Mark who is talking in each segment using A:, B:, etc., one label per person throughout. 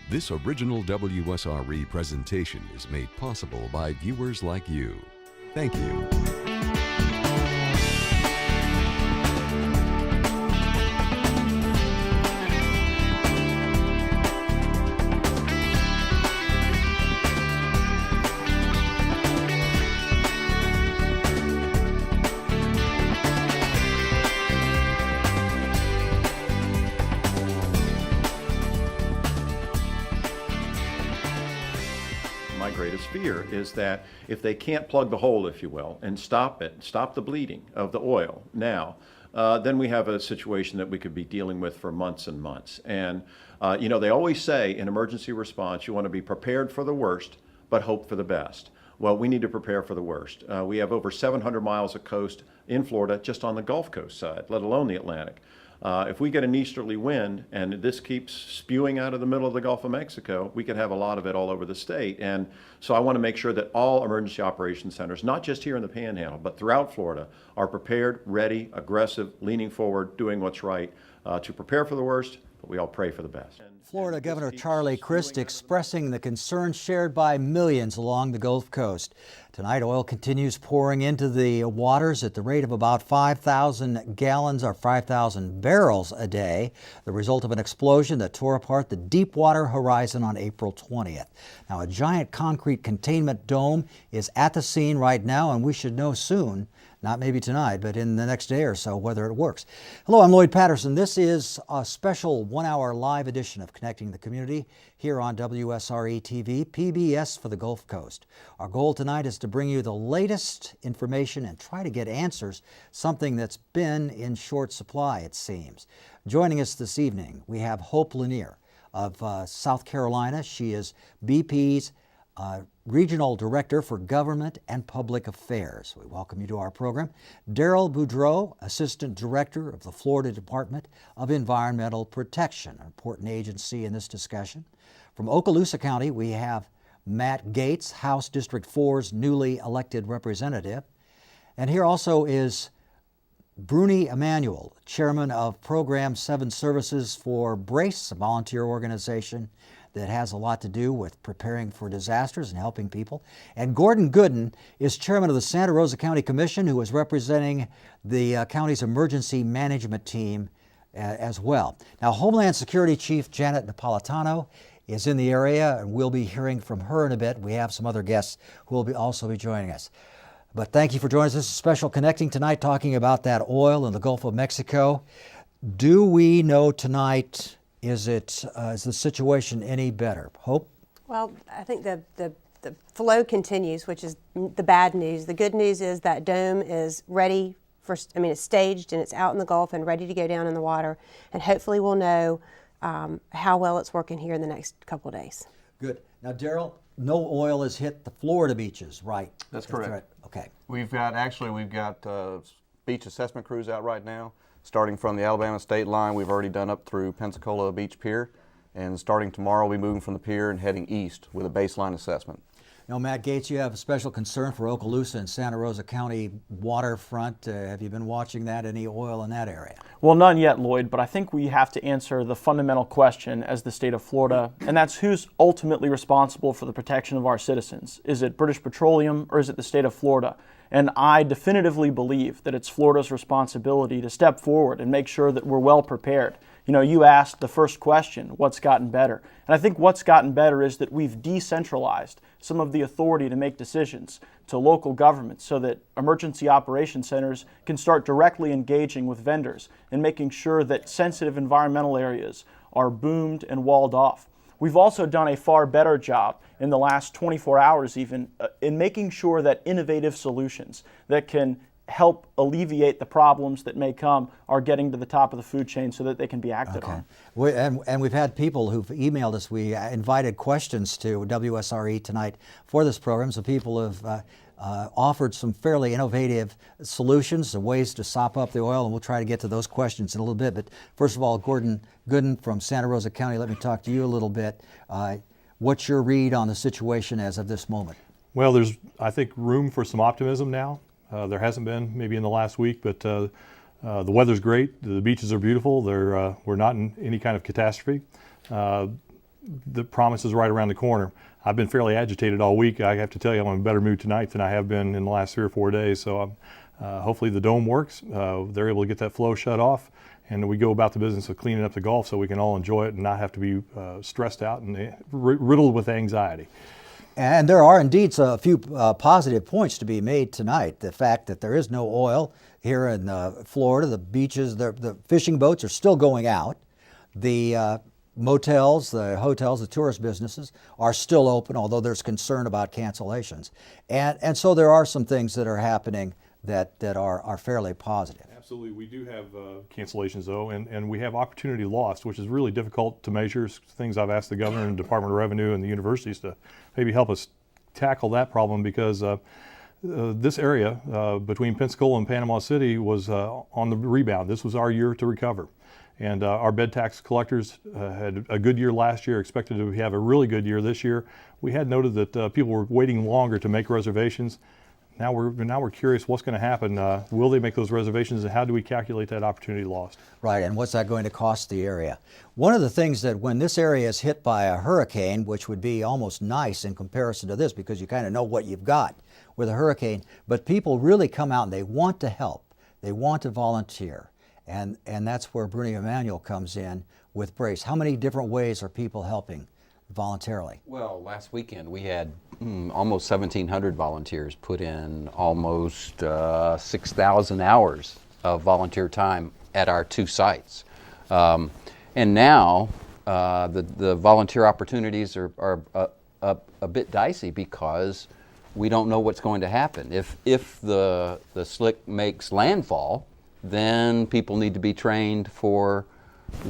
A: This original WSRE presentation is made possible by viewers like you. Thank you.
B: My greatest fear is that if they can't plug the hole, if you will, and stop the bleeding of the oil now, then we have a situation that we could be dealing with for months and months. And, they always say in emergency response, you want to be prepared for the worst, but hope for the best. Well, we need to prepare for the worst. We have over 700 miles of coast in Florida just on the Gulf Coast side, let alone the Atlantic. If we get an easterly wind and this keeps spewing out of the middle of the Gulf of Mexico, we could have a lot of it all over the state. And so I want to make sure that all emergency operations centers, not just here in the Panhandle, but throughout Florida, are prepared, ready, aggressive, leaning forward, doing what's right to prepare for the worst, but we all pray for the best.
C: Florida Governor Charlie Crist expressing the concerns shared by millions along the Gulf Coast. Tonight, oil continues pouring into the waters at the rate of about 5,000 gallons or 5,000 barrels a day, the result of an explosion that tore apart the Deepwater horizon on April 20th. Now, a giant concrete containment dome is at the scene right now, and we should know soon, not maybe tonight, but in the next day or so, whether it works. Hello, I'm Lloyd Patterson. This is a special one-hour live edition of Connecting the Community here on WSRE TV, PBS for the Gulf Coast. Our goal tonight is to bring you the latest information and try to get answers, something that's been in short supply, it seems. Joining us this evening, we have Hope Lanier of South Carolina. She is BP's Regional Director for Government and Public Affairs. We welcome you to our program. Darryl Boudreau, Assistant Director of the Florida Department of Environmental Protection, an important agency in this discussion. From Okaloosa County, we have Matt Gaetz, House District 4's newly elected representative. And here also is Brunie Emmanuel, Chairman of Program 7 Services for BRACE, a volunteer organization that has a lot to do with preparing for disasters and helping people. And Goodin is chairman of the Santa Rosa County Commission, who is representing the county's emergency management team as well. Now, Homeland Security Chief Janet Napolitano is in the area, and we'll be hearing from her in a bit. We have some other guests who will also be joining us. But thank you for joining us. This is special Connecting tonight, talking about that oil in the Gulf of Mexico. Do we know tonight, is the situation any better? Hope?
D: Well, I think the flow continues, which is the bad news. The good news is that dome is ready for, it's staged and it's out in the Gulf and ready to go down in the water. And hopefully we'll know how well it's working here in the next couple of days.
C: Good. Now, Darryl, no oil has hit the Florida beaches, right?
E: That's correct.
C: Right. Okay.
E: We've got beach assessment crews out right now. Starting from the Alabama state line, we've already done up through Pensacola Beach Pier, and starting tomorrow, we'll be moving from the pier and heading east with a baseline assessment.
C: Now, Matt Gaetz, you have a special concern for Okaloosa and Santa Rosa County waterfront. Have you been watching that? Any oil in that area?
F: Well, none yet, Lloyd, but I think we have to answer the fundamental question as the state of Florida, and that's who's ultimately responsible for the protection of our citizens. Is it British Petroleum or is it the state of Florida? And I definitively believe that it's Florida's responsibility to step forward and make sure that we're well prepared. You asked the first question, what's gotten better? And I think what's gotten better is that we've decentralized some of the authority to make decisions to local governments so that emergency operation centers can start directly engaging with vendors and making sure that sensitive environmental areas are boomed and walled off. We've also done a far better job in the last 24 hours even in making sure that innovative solutions that can help alleviate the problems that may come are getting to the top of the food chain so that they can be acted on.
C: And we've had people who've emailed us. We invited questions to WSRE tonight for this program, so people have offered some fairly innovative solutions and ways to sop up the oil, and we'll try to get to those questions in a little bit. But first of all, Goodin from Santa Rosa County, let me talk to you a little bit. What's your read on the situation as of this moment?
G: Well, there's, I think, room for some optimism now. There hasn't been maybe in the last week, but the weather's great. The beaches are beautiful. We're not in any kind of catastrophe. the promise is right around the corner. I've been fairly agitated all week. I have to tell you, I'm in a better mood tonight than I have been in the last 3 or 4 days. So hopefully the dome works. They're able to get that flow shut off, and we go about the business of cleaning up the Gulf so we can all enjoy it and not have to be stressed out and riddled with anxiety.
C: And there are indeed a few positive points to be made tonight. The fact that there is no oil here in Florida, the beaches, the fishing boats are still going out. The motels, the hotels, the tourist businesses are still open, although there's concern about cancellations. And so there are some things that are happening that are fairly positive.
G: Absolutely. We do have cancellations, though, and we have opportunity lost, which is really difficult to measure. Things I've asked the governor and Department of Revenue and the universities to maybe help us tackle that problem, because this area between Pensacola and Panama City was on the rebound. This was our year to recover. And our bed tax collectors had a good year last year, expected to have a really good year this year. We had noted that people were waiting longer to make reservations. Now we're curious what's going to happen. Will they make those reservations, and how do we calculate that opportunity lost?
C: Right, and what's that going to cost the area? One of the things that when this area is hit by a hurricane, which would be almost nice in comparison to this because you kind of know what you've got with a hurricane, but people really come out and they want to help. They want to volunteer. And that's where Brunie Emmanuel comes in with Brace. How many different ways are people helping voluntarily?
H: Well, last weekend we had almost 1,700 volunteers put in almost 6,000 hours of volunteer time at our 2 sites. And now the volunteer opportunities are a bit dicey because we don't know what's going to happen. If the slick makes landfall, then people need to be trained for,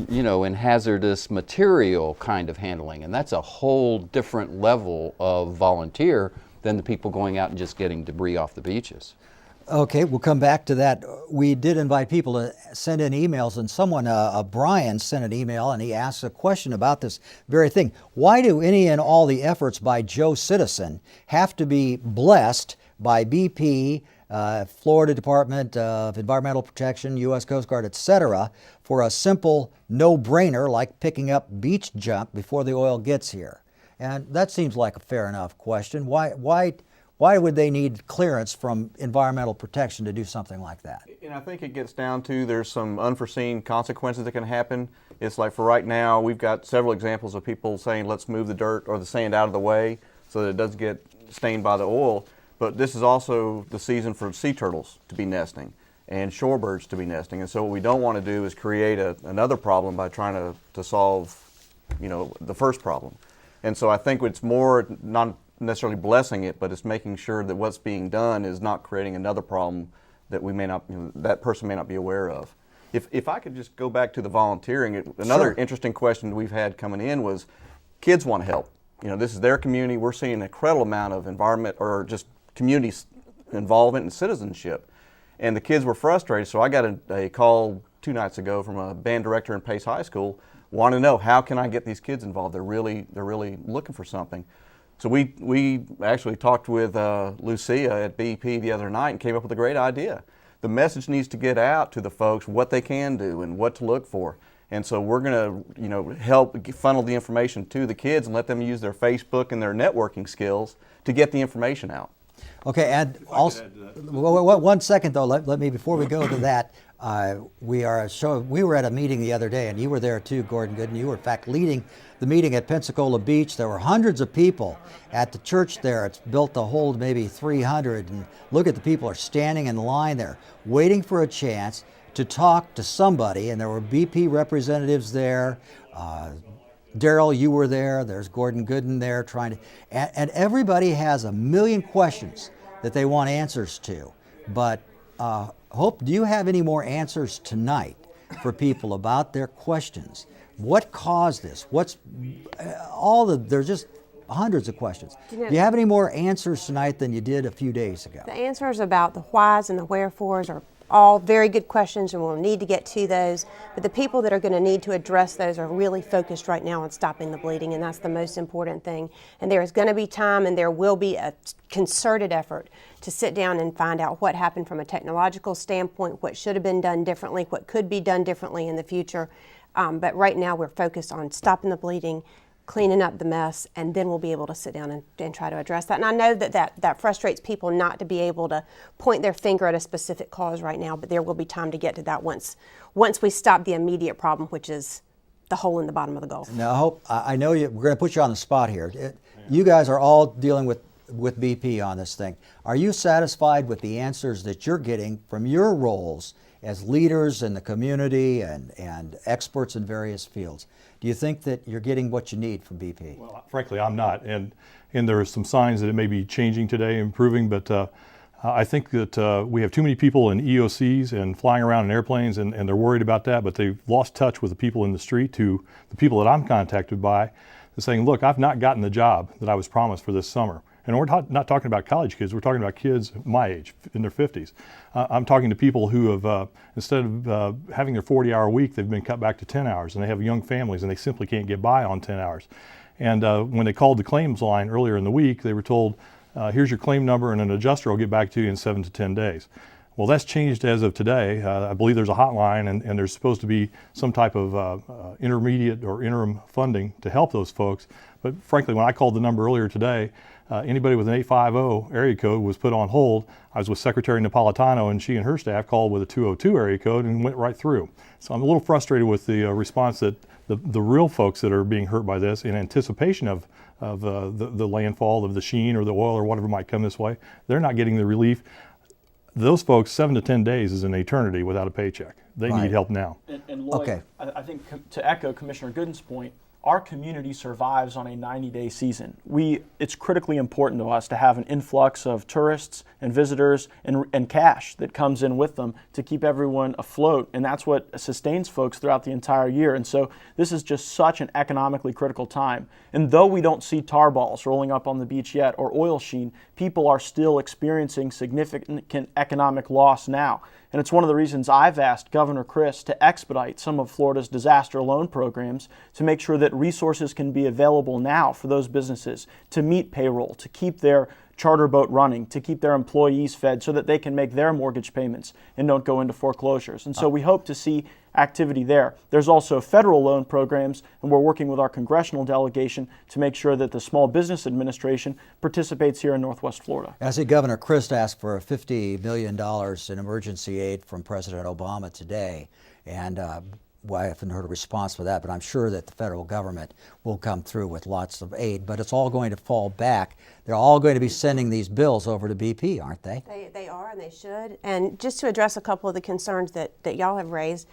H: in hazardous material kind of handling. And that's a whole different level of volunteer than the people going out and just getting debris off the beaches.
C: Okay, we'll come back to that. We did invite people to send in emails, and someone, Brian, sent an email, and he asked a question about this very thing. Why do any and all the efforts by Joe Citizen have to be blessed by BP, Florida Department of Environmental Protection, U.S. Coast Guard, etc., for a simple no-brainer like picking up beach junk before the oil gets here? And that seems like a fair enough question. Why would they need clearance from environmental protection to do something like that?
E: And I think it gets down to there's some unforeseen consequences that can happen. It's like for right now, we've got several examples of people saying, let's move the dirt or the sand out of the way so that it doesn't get stained by the oil. But this is also the season for sea turtles to be nesting and shorebirds to be nesting. And so what we don't want to do is create another problem by trying to solve, the first problem. And so I think it's more not necessarily blessing it, but it's making sure that what's being done is not creating another problem that we may not, that person may not be aware of. If I could just go back to the volunteering, another interesting question we've had coming in was kids want to help. This is their community. We're seeing an incredible amount of environment or just community involvement and citizenship. And the kids were frustrated, so I got a call 2 nights ago from a band director in Pace High School wanting to know, how can I get these kids involved? They're really looking for something. So we actually talked with Lucia at BEP the other night and came up with a great idea. The message needs to get out to the folks what they can do and what to look for. And so we're going to, help funnel the information to the kids and let them use their Facebook and their networking skills to get the information out.
C: Okay, and also, one second though, let me, before we go to that, we were at a meeting the other day, and you were there too, Gordon Goodin. You were in fact leading the meeting at Pensacola Beach. There were hundreds of people at the church there. It's built to hold maybe 300, and look at the people are standing in line there, waiting for a chance to talk to somebody, and there were BP representatives there. Darryl, you were there. There's Gordon Goodin there trying to, and everybody has a million questions that they want answers to. But Hope, do you have any more answers tonight for people about their questions? What caused this? There's just hundreds of questions. Do you have any more answers tonight than you did a few days ago?
D: The answers about the whys and the wherefores are all very good questions, and we'll need to get to those. But the people that are going to need to address those are really focused right now on stopping the bleeding, and that's the most important thing. And there is going to be time, and there will be a concerted effort to sit down and find out what happened from a technological standpoint, what should have been done differently, what could be done differently in the future. But right now we're focused on stopping the bleeding, cleaning up the mess, and then we'll be able to sit down and try to address that. And I know that frustrates people not to be able to point their finger at a specific cause right now, but there will be time to get to that once we stop the immediate problem, which is the hole in the bottom of the Gulf.
C: Now, I know we're going to put you on the spot here. You guys are all dealing with BP on this thing. Are you satisfied with the answers that you're getting from your roles as leaders in the community and experts in various fields? Do you think that you're getting what you need from BP?
G: Well, frankly, I'm not. And there are some signs that it may be changing today, improving, but I think that we have too many people in EOCs and flying around in airplanes, and they're worried about that, but they've lost touch with the people in the street, to the people that I'm contacted by, and saying, look, I've not gotten the job that I was promised for this summer. And we're not talking about college kids, we're talking about kids my age, in their 50s. I'm talking to people who have, instead of having their 40-hour week, they've been cut back to 10 hours, and they have young families, and they simply can't get by on 10 hours. And when they called the claims line earlier in the week, they were told, here's your claim number, and an adjuster will get back to you in 7 to 10 days. Well, that's changed as of today. I believe there's a hotline, and there's supposed to be some type of intermediate or interim funding to help those folks. But frankly, when I called the number earlier today, anybody with an 850 area code was put on hold. I was with Secretary Napolitano, and she and her staff called with a 202 area code and went right through. So I'm a little frustrated with the response that the real folks that are being hurt by this, in anticipation of the landfall of the sheen or the oil or whatever might come this way, they're not getting the relief. Those folks, 7 to 10 days is an eternity without a paycheck. They need help now.
F: And Lloyd,
C: Okay.
F: I think to echo Commissioner Goodin's point, our community survives on a 90-day season. It's critically important to us to have an influx of tourists and visitors and cash that comes in with them to keep everyone afloat, and that's what sustains folks throughout the entire year. And so this is just such an economically critical time. And though we don't see tar balls rolling up on the beach yet or oil sheen, people are still experiencing significant economic loss now. And it's one of the reasons I've asked Governor Chris to expedite some of Florida's disaster loan programs to make sure that resources can be available now for those businesses to meet payroll, to keep their charter boat running, to keep their employees fed so that they can make their mortgage payments and don't go into foreclosures. And so we hope to see activity there. There's also federal loan programs, and we're working with our congressional delegation to make sure that the Small Business Administration participates here in Northwest Florida.
C: I see Governor Christ asked for $50 million in emergency aid from President Obama today, and well, I haven't heard a response for that, but I'm sure that the federal government will come through with lots of aid, but it's all going to fall back. They're all going to be sending these bills over to BP, aren't they?
D: They are, and they should. And just to address a couple of the concerns that y'all have raised,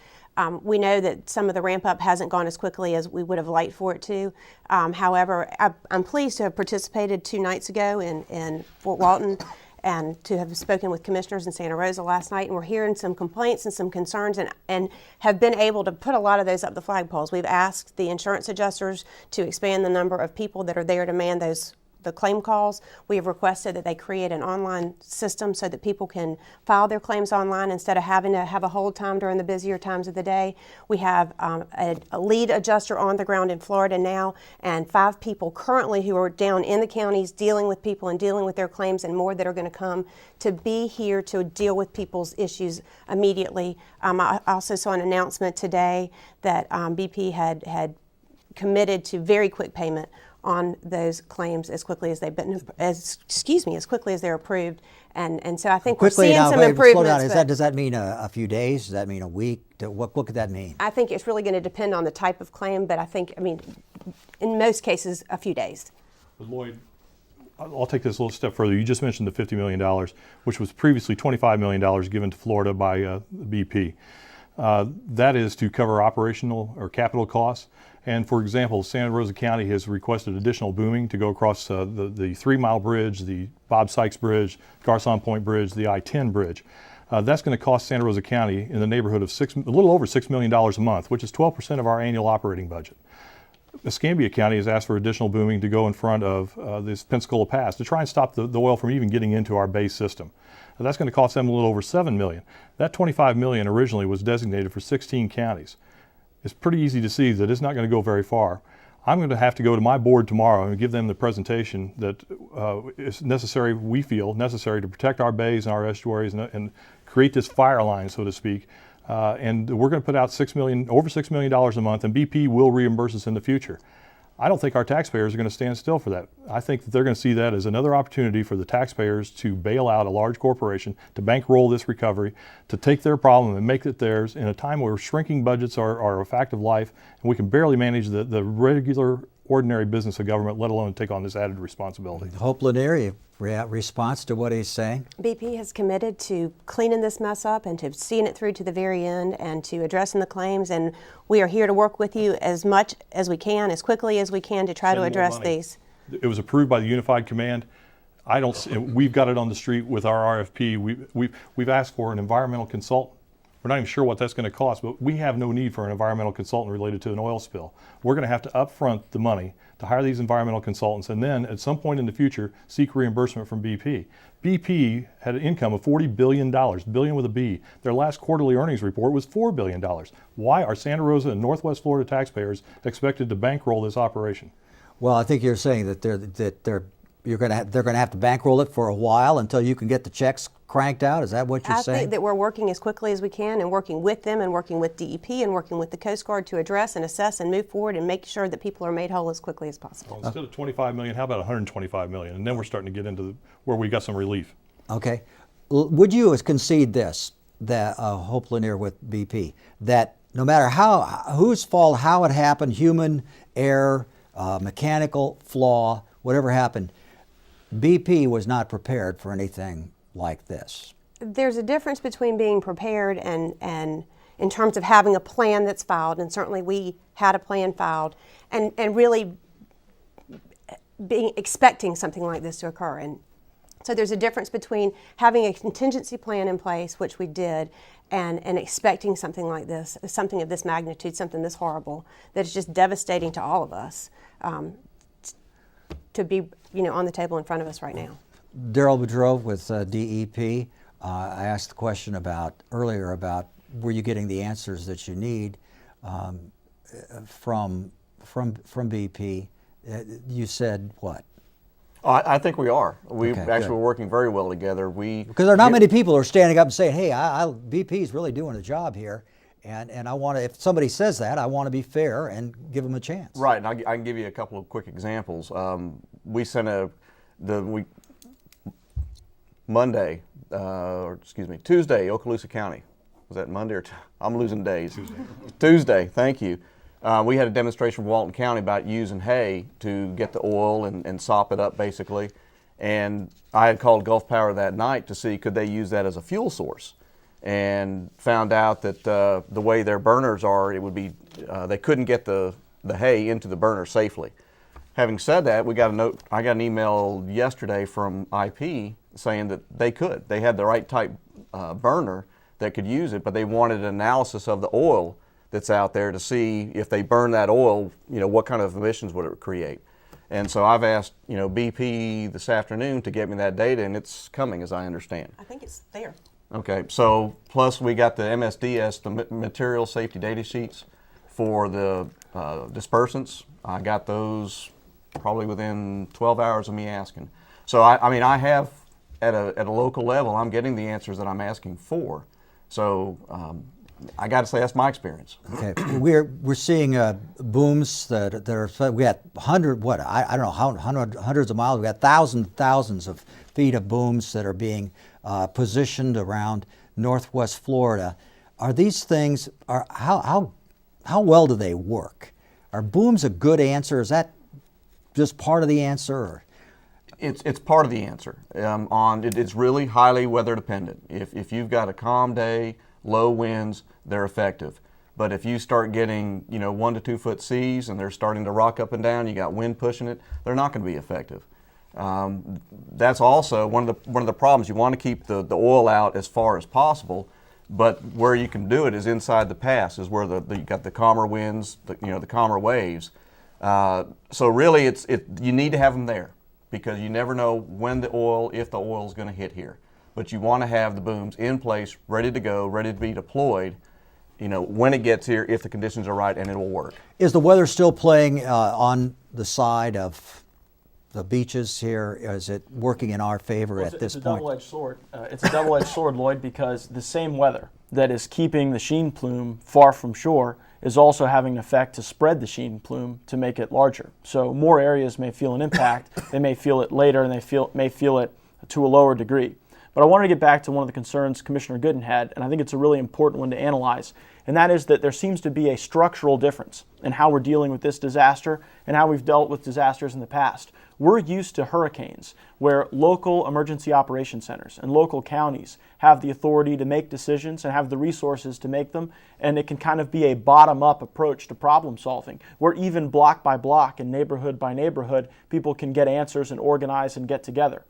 D: we know that some of the ramp up hasn't gone as quickly as we would have liked for it to. However, I'm pleased to have participated 2 nights ago in Fort Walton and to have spoken with commissioners in Santa Rosa last night, and we're hearing some complaints and some concerns and have been able to put a lot of those up the flagpoles. We've asked the insurance adjusters to expand the number of people that are there to man the claim calls. We have requested that they create an online system so that people can file their claims online instead of having to have a hold time during the busier times of the day. We have a lead adjuster on the ground in Florida now, and 5 people currently who are down in the counties dealing with people and dealing with their claims, and more that are going to come to be here to deal with people's issues immediately. I also saw an announcement today that BP had committed to very quick payment on those claims as quickly as as quickly as they're approved, and so I think
C: Quickly,
D: we're seeing
C: now,
D: some
C: wait,
D: improvements.
C: slow down. Does that mean a few days? Does that mean a week? What could that mean?
D: I think it's really going to depend on the type of claim, but in most cases, a few days.
G: But Lloyd, I'll take this a little step further. You just mentioned the $50 million, which was previously $25 million given to Florida by BP. That is to cover operational or capital costs. And for example, Santa Rosa County has requested additional booming to go across the 3 Mile Bridge, the Bob Sykes Bridge, Garcon Point Bridge, the I-10 Bridge. That's going to cost Santa Rosa County in the neighborhood of a little over $6 million a month, which is 12% of our annual operating budget. Escambia County has asked for additional booming to go in front of this Pensacola Pass to try and stop the oil from even getting into our base system. Now, that's going to cost them a little over $7 million. That $25 million originally was designated for 16 counties. It's pretty easy to see that it's not going to go very far. I'm going to have to go to my board tomorrow and give them the presentation that is necessary, we feel necessary, to protect our bays and our estuaries and create this fire line, so to speak. And we're going to put out over $6 million a month, and BP will reimburse us in the future. I don't think our taxpayers are going to stand still for that. I think that they're going to see that as another opportunity for the taxpayers to bail out a large corporation, to bankroll this recovery, to take their problem and make it theirs in a time where shrinking budgets are a fact of life, and we can barely manage the regular, ordinary business of government, let alone take on this added responsibility.
C: Hope Lanier, response to what he's saying?
D: BP has committed to cleaning this mess up and to seeing it through to the very end and to addressing the claims, and we are here to work with you as much as we can, as quickly as we can to try to address these.
G: It was approved by the Unified Command. We've got it on the street with our RFP. We've asked for an environmental consultant. We're not even sure what that's going to cost, but we have no need for an environmental consultant related to an oil spill. We're going to have to upfront the money to hire these environmental consultants and then at some point in the future seek reimbursement from BP. BP had an income of $40 billion, billion with a B. Their last quarterly earnings report was $4 billion. Why are Santa Rosa and Northwest Florida taxpayers expected to bankroll this operation?
C: Well, I think you're saying that they're going to have to bankroll it for a while until you can get the checks cranked out. Is that what you're saying?
D: I think that we're working as quickly as we can and working with them and working with DEP and working with the Coast Guard to address and assess and move forward and make sure that people are made whole as quickly as possible.
G: Well, instead of $25 million, how about $125 million? And then we're starting to get into where we got some relief.
C: Okay. Would you concede this, that Hope Lanier with BP, that no matter whose fault, how it happened, human error, mechanical flaw, whatever happened, BP was not prepared for anything like this?
D: There's a difference between being prepared and in terms of having a plan that's filed, and certainly we had a plan filed, and really expecting something like this to occur. And so there's a difference between having a contingency plan in place, which we did, and expecting something like this, something of this magnitude, something this horrible, that is just devastating to all of us, to be on the table in front of us right now.
C: Darryl Boudreau with DEP. I asked the question earlier about were you getting the answers that you need from BP. You said what?
E: I think we are. We
C: Okay,
E: actually
C: good.
E: were working very well together.
C: Because there are not many people who are standing up and saying, "Hey, BP is really doing a job here," and I want to. If somebody says that, I want to be fair and give them a chance.
E: Right, and I can give you a couple of quick examples. We sent Tuesday, Okaloosa County. Was that Monday or I'm losing days. Tuesday, thank you. We had a demonstration from Walton County about using hay to get the oil and sop it up basically. And I had called Gulf Power that night to see could they use that as a fuel source, and found out that the way their burners are, it would be they couldn't get the hay into the burner safely. Having said that, I got an email yesterday from IP saying that they could. They had the right type burner that could use it, but they wanted an analysis of the oil that's out there to see if they burn that oil, what kind of emissions would it create. And so I've asked, BP this afternoon to get me that data, and it's coming, as I understand.
D: I think it's there.
E: Okay, so plus we got the MSDS, the material safety data sheets for the dispersants. I got those probably within 12 hours of me asking. So I have at a local level, I'm getting the answers that I'm asking for. So I got to say that's my experience.
C: Okay, we're seeing booms that are. We got hundreds of miles. We got thousands of feet of booms that are being positioned around Northwest Florida. Are these things? How well do they work? Are booms a good answer? Is that just part of the answer? Or?
E: It's part of the answer. It's really highly weather dependent. If you've got a calm day, low winds, they're effective. But if you start getting 1 to 2 foot seas and they're starting to rock up and down, you got wind pushing it, they're not going to be effective. That's also one of the problems. You want to keep the oil out as far as possible, but where you can do it is inside the pass, is where you got the calmer winds, the calmer waves. So really, you need to have them there, because you never know if the oil is going to hit here. But you want to have the booms in place, ready to go, ready to be deployed, when it gets here, if the conditions are right, and it will work.
C: Is the weather still playing on the side of the beaches here? Is it working in our favor at this point?
F: It's a double-edged sword. It's a double-edged sword, Lloyd, because the same weather that is keeping the sheen plume far from shore is also having an effect to spread the sheen plume to make it larger. So more areas may feel an impact. They may feel it later, and they may feel it to a lower degree. But I wanted to get back to one of the concerns Commissioner Goodin had, and I think it's a really important one to analyze, and that is that there seems to be a structural difference in how we're dealing with this disaster and how we've dealt with disasters in the past. We're used to hurricanes where local emergency operation centers and local counties have the authority to make decisions and have the resources to make them, and it can kind of be a bottom-up approach to problem solving, where even block by block and neighborhood by neighborhood, people can get answers and organize and get together.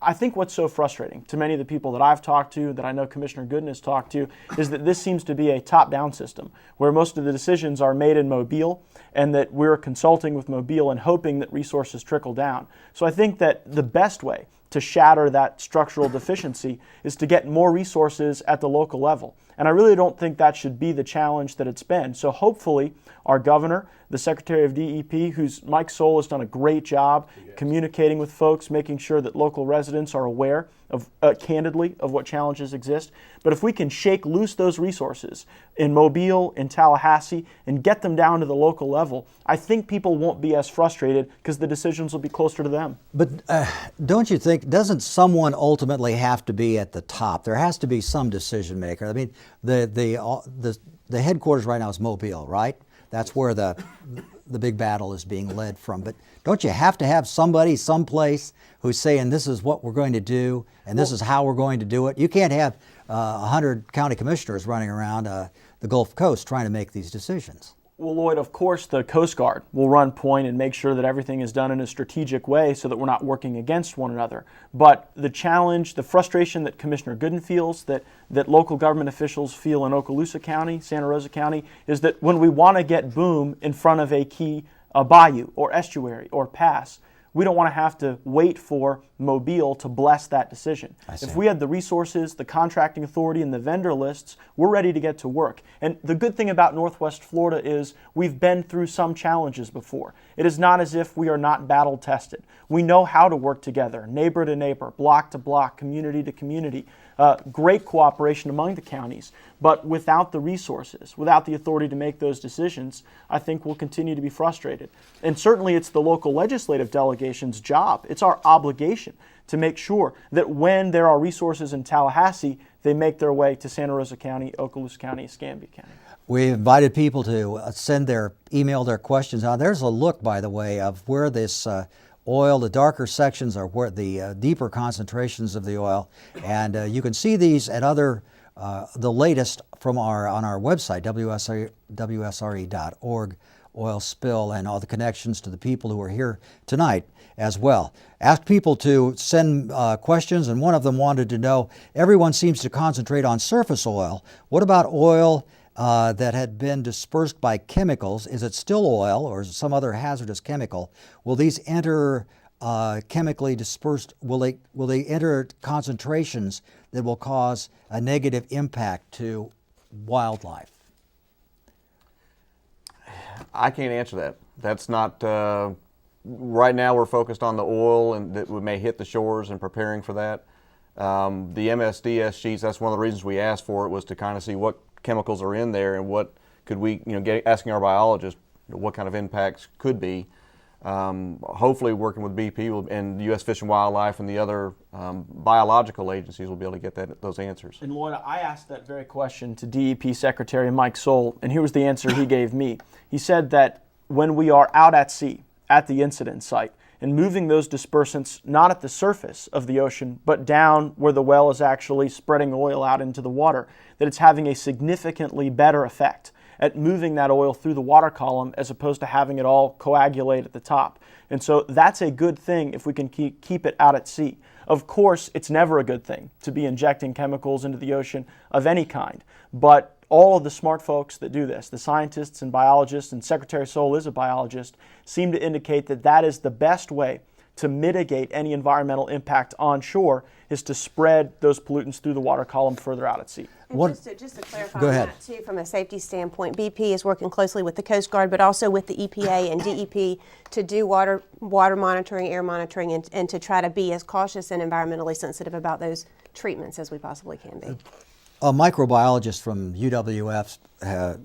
F: I think what's so frustrating to many of the people that I've talked to, that I know Commissioner Goodin has talked to, is that this seems to be a top-down system where most of the decisions are made in Mobile, and that we're consulting with Mobile and hoping that resources trickle down. So I think that the best way to shatter that structural deficiency is to get more resources at the local level. And I really don't think that should be the challenge that it's been. So hopefully our governor, the Secretary of DEP, Mike Soul has done a great job communicating with folks, making sure that local residents are aware of, candidly, of what challenges exist. But if we can shake loose those resources in Mobile, in Tallahassee, and get them down to the local level, I think people won't be as frustrated because the decisions will be closer to them.
C: But don't you think, doesn't someone ultimately have to be at the top? There has to be some decision maker. I mean, the headquarters right now is Mobile, right? That's where the big battle is being led from. But don't you have to have somebody someplace who's saying this is what we're going to do and this is how we're going to do it? You can't have 100 county commissioners running around the Gulf Coast trying to make these decisions.
F: Well, Lloyd, of course, the Coast Guard will run point and make sure that everything is done in a strategic way so that we're not working against one another. But the challenge, the frustration that Commissioner Goodin feels, that local government officials feel in Okaloosa County, Santa Rosa County, is that when we want to get boom in front of a key bayou or estuary or pass, we don't want to have to wait for Mobile to bless that decision. If we had the resources, the contracting authority, and the vendor lists, we're ready to get to work. And the good thing about Northwest Florida is we've been through some challenges before. It is not as if we are not battle tested. We know how to work together, neighbor to neighbor, block to block, community to community. Great cooperation among the counties, but without the resources, without the authority to make those decisions, I think we'll continue to be frustrated. And certainly it's the local legislative delegation's job. It's our obligation to make sure that when there are resources in Tallahassee, they make their way to Santa Rosa County, Okaloosa County, Escambia County.
C: We invited people to email their questions. Now there's a look, by the way, of where this oil, the darker sections are where the deeper concentrations of the oil, and you can see these at the latest from on our website, WSRE.org, oil spill, and all the connections to the people who are here tonight as well. Asked people to send questions, and one of them wanted to know, everyone seems to concentrate on surface oil. What about oil that had been dispersed by chemicals? Is it still oil or is it some other hazardous chemical? Will these enter chemically dispersed? Will they enter concentrations that will cause a negative impact to wildlife?
E: I can't answer that. That's not, right now we're focused on the oil and that we may hit the shores and preparing for that. The MSDS sheets, that's one of the reasons we asked for it, was to kind of see what chemicals are in there and what could we, asking our biologists what kind of impacts could be. Hopefully working with BP and the U.S. Fish and Wildlife and the other biological agencies will be able to get those answers.
F: And Lloyd, I asked that very question to DEP Secretary Mike Soul, and here was the answer he gave me. He said that when we are out at sea, at the incident site, and moving those dispersants not at the surface of the ocean, but down where the well is actually spreading oil out into the water, that it's having a significantly better effect at moving that oil through the water column as opposed to having it all coagulate at the top. And so that's a good thing if we can keep it out at sea. Of course, it's never a good thing to be injecting chemicals into the ocean of any kind, but all of the smart folks that do this, the scientists and biologists, and Secretary Soul is a biologist, seem to indicate that that is the best way to mitigate any environmental impact on shore, is to spread those pollutants through the water column further out at sea.
D: And just to clarify on that too, from a safety standpoint, BP is working closely with the Coast Guard, but also with the EPA and DEP to do water monitoring, air monitoring, and to try to be as cautious and environmentally sensitive about those treatments as we possibly can be.
C: A microbiologist from UWF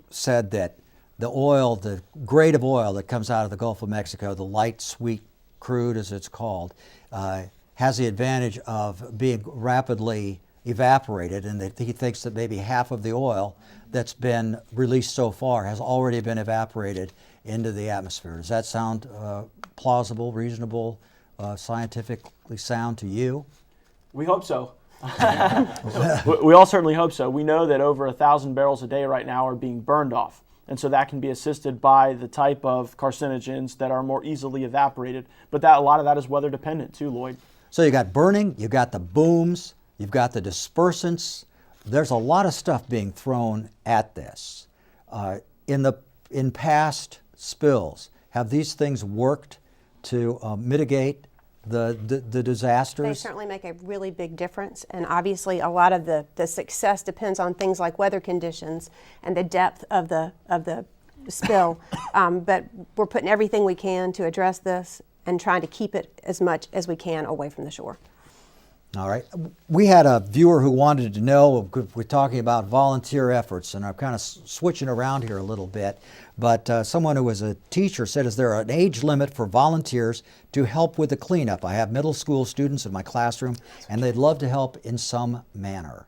C: said that the oil, the grade of oil that comes out of the Gulf of Mexico, the light sweet crude as it's called, has the advantage of being rapidly evaporated, and that he thinks that maybe half of the oil that's been released so far has already been evaporated into the atmosphere. Does that sound plausible, reasonable, scientifically sound to you?
F: We hope so. We all certainly hope so. We know that over 1,000 barrels a day right now are being burned off. And so that can be assisted by the type of carcinogens that are more easily evaporated. But a lot of that is weather dependent too, Lloyd.
C: So you got burning, you got the booms, you've got the dispersants. There's a lot of stuff being thrown at this. In past spills, have these things worked to mitigate the disasters?
D: They certainly make a really big difference, and obviously a lot of the success depends on things like weather conditions and the depth of the spill. But we're putting everything we can to address this and trying to keep it as much as we can away from the shore.
C: All right. We had a viewer who wanted to know, we're talking about volunteer efforts, and I'm kind of switching around here a little bit, but someone who was a teacher said, is there an age limit for volunteers to help with the cleanup? I have middle school students in my classroom, and they'd love to help in some manner.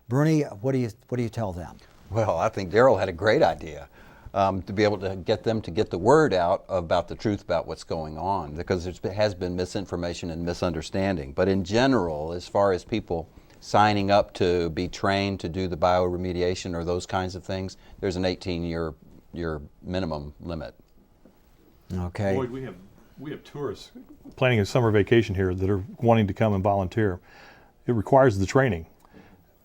C: Brunie, what do you tell them?
H: Well, I think Darryl had a great idea. To be able to get them to get the word out about the truth about what's going on, because there has been misinformation and misunderstanding. But in general, as far as people signing up to be trained to do the bioremediation or those kinds of things, there's an 18-year minimum limit.
C: Okay.
G: Lloyd, we have tourists planning a summer vacation here that are wanting to come and volunteer. It requires the training.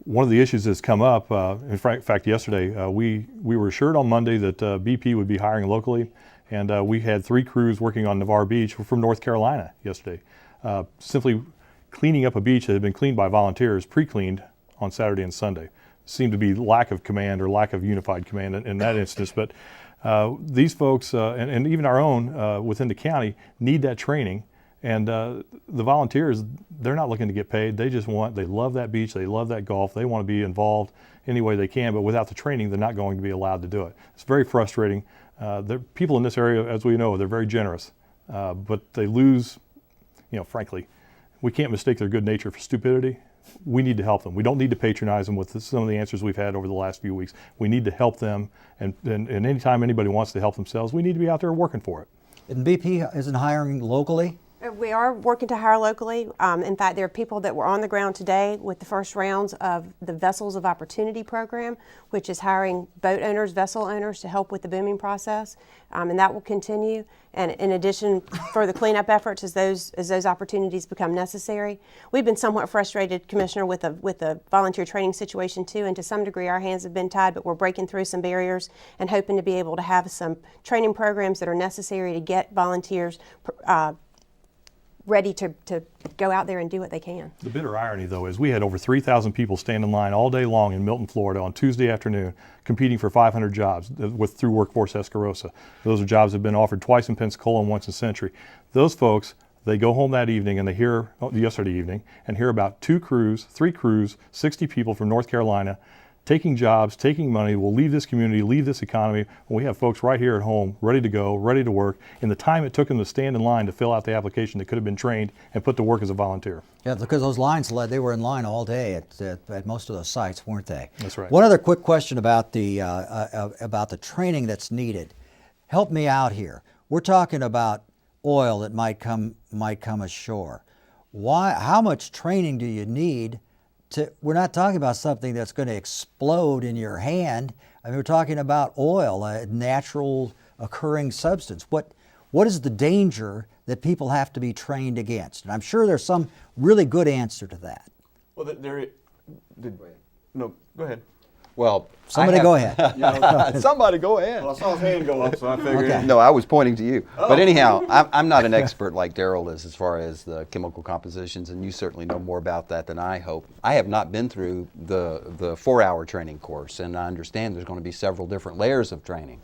G: One of the issues that's come up, in fact, yesterday, we were assured on Monday that BP would be hiring locally, and we had 3 crews working on Navarre Beach from North Carolina yesterday. Simply cleaning up a beach that had been cleaned by volunteers, pre-cleaned on Saturday and Sunday. Seemed to be lack of command or lack of unified command in that instance, but these folks, and even our own within the county, need that training. And the volunteers, they're not looking to get paid. They love that beach, they love that golf, they want to be involved any way they can, but without the training, they're not going to be allowed to do it. It's very frustrating. People in this area, as we know, they're very generous, but they lose, frankly, we can't mistake their good nature for stupidity. We need to help them. We don't need to patronize them with some of the answers we've had over the last few weeks. We need to help them, and anytime anybody wants to help themselves, we need to be out there working for it.
C: And BP isn't hiring locally?
D: We are working to hire locally. In fact, there are people that were on the ground today with the first rounds of the Vessels of Opportunity program, which is hiring boat owners, vessel owners to help with the booming process, and that will continue. And in addition, for the cleanup efforts, as those opportunities become necessary, we've been somewhat frustrated, Commissioner, with the volunteer training situation too. And to some degree, our hands have been tied, but we're breaking through some barriers and hoping to be able to have some training programs that are necessary to get volunteers ready to go out there and do what they can.
G: The bitter irony, though, is we had over 3,000 people stand in line all day long in Milton, Florida on Tuesday afternoon competing for 500 jobs through Workforce Escambia. Those are jobs that have been offered twice in Pensacola and once in Century. Those folks, they go home that evening and they hear, yesterday evening, and hear about 3 crews, 60 people from North Carolina taking jobs, taking money, will leave this community, leave this economy. We have folks right here at home, ready to go, ready to work. In the time it took them to stand in line to fill out the application, they could have been trained and put to work as a volunteer.
C: Yeah, because those lines, they were in line all day at most of those sites, weren't they?
G: That's right.
C: One other quick question about the training that's needed. Help me out here. We're talking about oil that might come ashore. How much training do you need? We're not talking about something that's going to explode in your hand. I mean, we're talking about oil, a natural occurring substance. What is the danger that people have to be trained against? And I'm sure there's some really good answer to that.
E: Well, no, go ahead.
H: Well,
C: Somebody go ahead.
H: Somebody go ahead.
E: Well, I saw his hand go up, so I figured.
C: Okay.
H: No, I was pointing to you. But anyhow, I'm not an expert like Darryl is as far as the chemical compositions, and you certainly know more about that than I hope. I have not been through the 4-hour training course, and I understand there's going to be several different layers of training.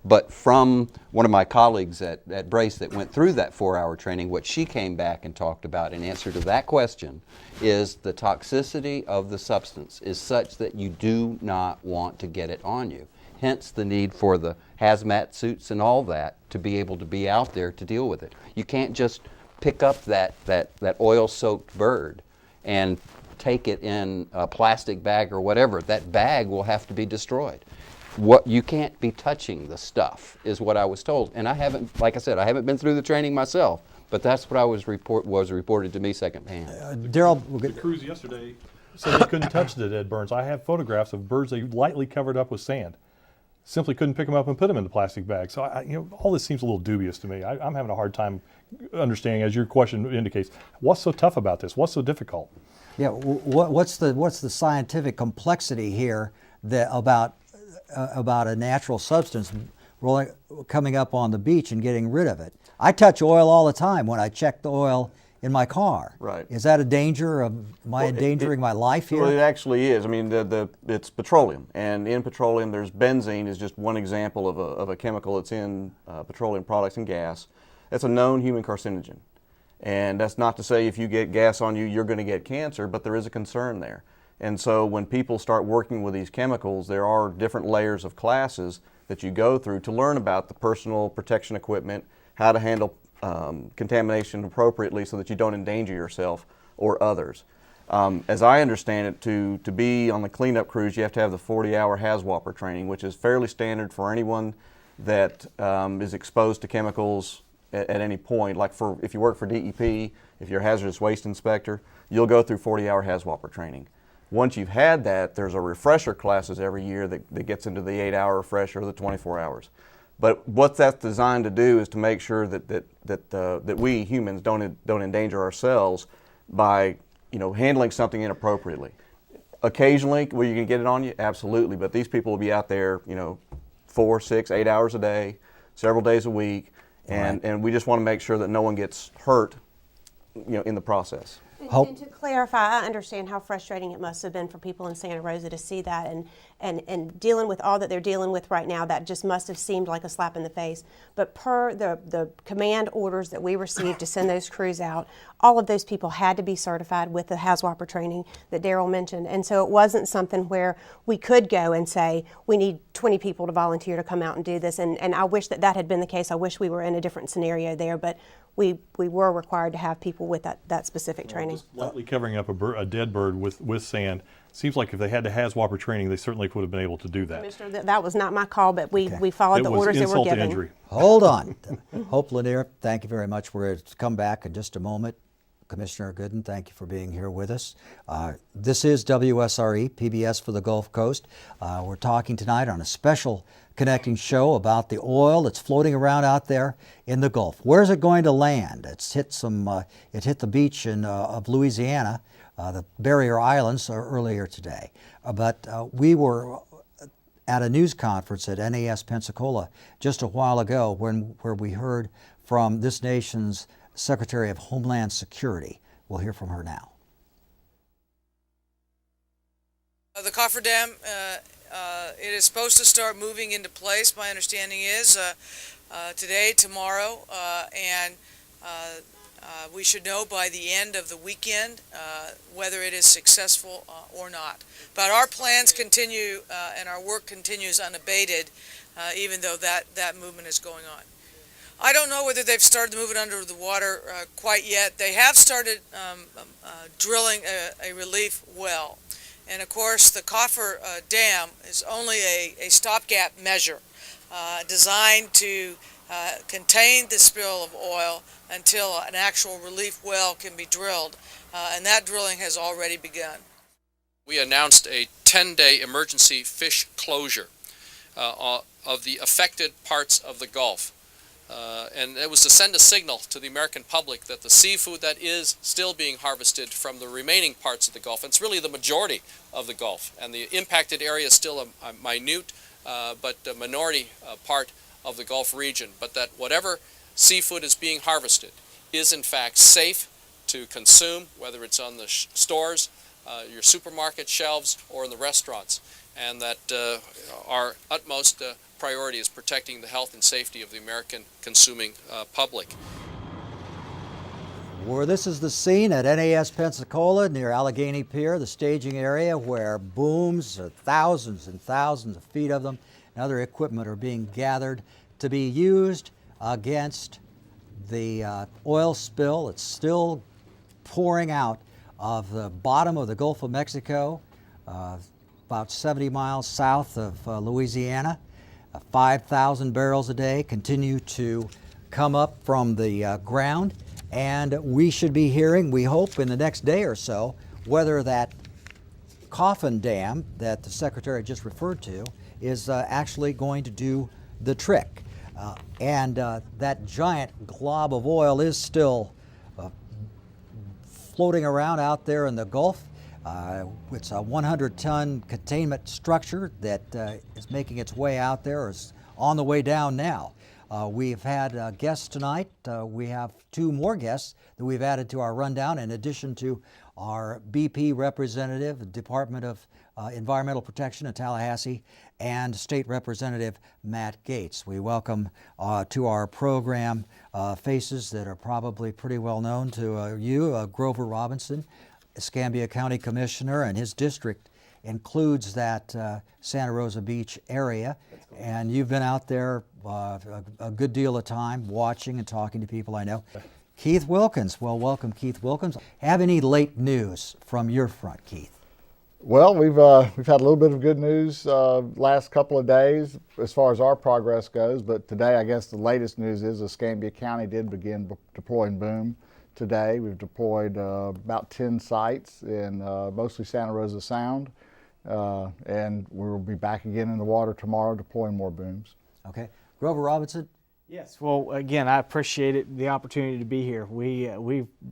H: But from one of my colleagues at Brace that went through that 4-hour training, what she came back and talked about in answer to that question is the toxicity of the substance is such that you do not want to get it on you. hence the need for the hazmat suits and all that to be able to be out there to deal with it. You can't just pick up that oil-soaked bird and take it in a plastic bag or whatever. That bag will have to be destroyed. You can't be touching the stuff, is what I was told. And I haven't, like I said, I haven't been through the training myself, but that's what I was reported to me secondhand.
C: Darryl,
G: The crews yesterday said they couldn't touch the dead birds. I have photographs of birds they lightly covered up with sand. Simply couldn't pick them up and put them in the plastic bag. So all this seems a little dubious to me. I'm having a hard time understanding, as your question indicates, what's so tough about this? What's so difficult?
C: yeah, what's the scientific complexity here that about a natural substance coming up on the beach and getting rid of it? I touch oil all the time when I check the oil in my car.
E: Right.
C: Is that a danger? Am I endangering my life here?
E: Well, it actually is. I mean, it's petroleum, and in petroleum, there's benzene is just one example of a chemical that's in petroleum products and gas. That's a known human carcinogen, and that's not to say if you get gas on you, you're going to get cancer, but there is a concern there. And so when people start working with these chemicals, there are different layers of classes that you go through to learn about the personal protection equipment, how to handle contamination appropriately so that you don't endanger yourself or others. As I understand it, to be on the cleanup crews, you have to have the 40-hour HAZWOPER training, which is fairly standard for anyone that is exposed to chemicals at any point. Like if you work for DEP, if you're a hazardous waste inspector, you'll go through 40-hour HAZWOPER training. Once you've had that, there's a refresher classes every year that gets into the 8-hour refresher or the 24 hours. But what that's designed to do is to make sure that we humans don't endanger ourselves by handling something inappropriately. Occasionally, will you can get it on you? Absolutely. But these people will be out there 4, 6, 8 hours a day, several days a week, and we just want to make sure that no one gets hurt in the process.
D: And to clarify, I understand how frustrating it must have been for people in Santa Rosa to see that, and dealing with all that they're dealing with right now, that just must have seemed like a slap in the face. But per the command orders that we received to send those crews out, all of those people had to be certified with the HAZWOPER training that Darryl mentioned. And so it wasn't something where we could go and say, we need 20 people to volunteer to come out and do this. And I wish that had been the case. I wish we were in a different scenario there, but we were required to have people with that specific training.
G: Just lightly covering up a dead bird with sand. Seems like if they had the HAZWOPER training, they certainly would have been able to do that.
D: Commissioner, that was not my call, but we followed the orders that were given.
G: Injury.
C: Hold on. Hope Lanier, thank you very much. We're going to come back in just a moment. Commissioner Goodin, thank you for being here with us. This is WSRE, PBS for the Gulf Coast. We're talking tonight on a special connecting show about the oil that's floating around out there in the Gulf. Where's it going to land? It's hit it hit the beach of Louisiana, the Barrier Islands, earlier today. But we were at a news conference at NAS Pensacola just a while ago where we heard from this nation's Secretary of Homeland Security. We'll hear from her now.
I: The cofferdam, it is supposed to start moving into place. My understanding is today, tomorrow, and we should know by the end of the weekend whether it is successful or not. But our plans continue and our work continues unabated, even though that movement is going on. I don't know whether they've started moving under the water quite yet. They have started drilling a relief well. And of course, the coffer dam is only a stopgap measure designed to contain the spill of oil until an actual relief well can be drilled. And that drilling has already begun.
J: We announced a 10-day emergency fish closure of the affected parts of the Gulf. And it was to send a signal to the American public that the seafood that is still being harvested from the remaining parts of the Gulf, and it's really the majority of the Gulf, and the impacted area is still a minute but a minority part of the Gulf region, but that whatever seafood is being harvested is in fact safe to consume, whether it's on the stores, your supermarket shelves, or in the restaurants, and that our utmost priority is protecting the health and safety of the American consuming public.
C: Well, this is the scene at NAS Pensacola near Allegheny Pier, the staging area where booms, thousands and thousands of feet of them, and other equipment are being gathered to be used against the oil spill. It's still pouring out of the bottom of the Gulf of Mexico, about 70 miles south of Louisiana. 5,000 barrels a day continue to come up from the ground, and we should be hearing, we hope in the next day or so, whether that coffin dam that the Secretary just referred to is actually going to do the trick. And that giant glob of oil is still floating around out there in the Gulf. It's a 100-ton containment structure that is making its way out there, or is on the way down now. We've had guests tonight. We have 2 more guests that we've added to our rundown, in addition to our BP representative, Department of Environmental Protection in Tallahassee, and State Representative Matt Gaetz. We welcome to our program faces that are probably pretty well known to you, Grover Robinson, Escambia County Commissioner, and his district includes that Santa Rosa Beach area. And you've been out there a good deal of time watching and talking to people, I know. Keith Wilkins. Well, welcome, Keith Wilkins. Have any late news from your front, Keith?
K: Well, we've had a little bit of good news last couple of days as far as our progress goes, but today I guess the latest news is Escambia County did begin deploying boom today. We've deployed about 10 sites in mostly Santa Rosa Sound, and we'll be back again in the water tomorrow deploying more booms.
C: Okay. Grover Robinson?
L: Yes, well, again, I appreciate it, the opportunity to be here. We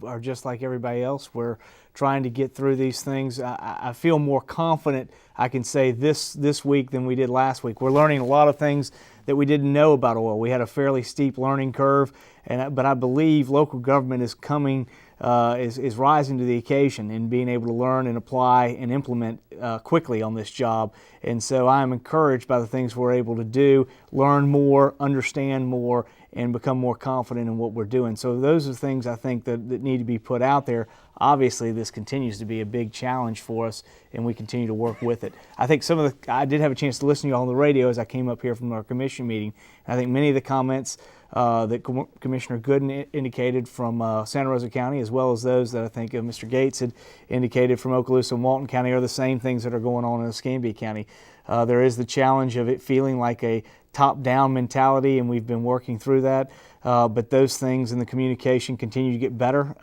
L: are just like everybody else. We're trying to get through these things. I feel more confident, I can say, this week than we did last week. We're learning a lot of things that we didn't know about oil. We had a fairly steep learning curve, but I believe local government is coming, is rising to the occasion and being able to learn and apply and implement quickly on this job. And so I am encouraged by the things we're able to do, learn more, understand more, and become more confident in what we're doing. So those are things I think that need to be put out there. Obviously, this continues to be a big challenge for us, and we continue to work with it. I think I did have a chance to listen to you all on the radio as I came up here from our commission meeting. I think many of the comments that Commissioner Goodin indicated from Santa Rosa County, as well as those that I think Mr. Gaetz had indicated from Okaloosa and Walton County, are the same things that are going on in Escambia County. There is the challenge of it feeling like a top-down mentality, and we've been working through that. But those things in the communication continue to get better.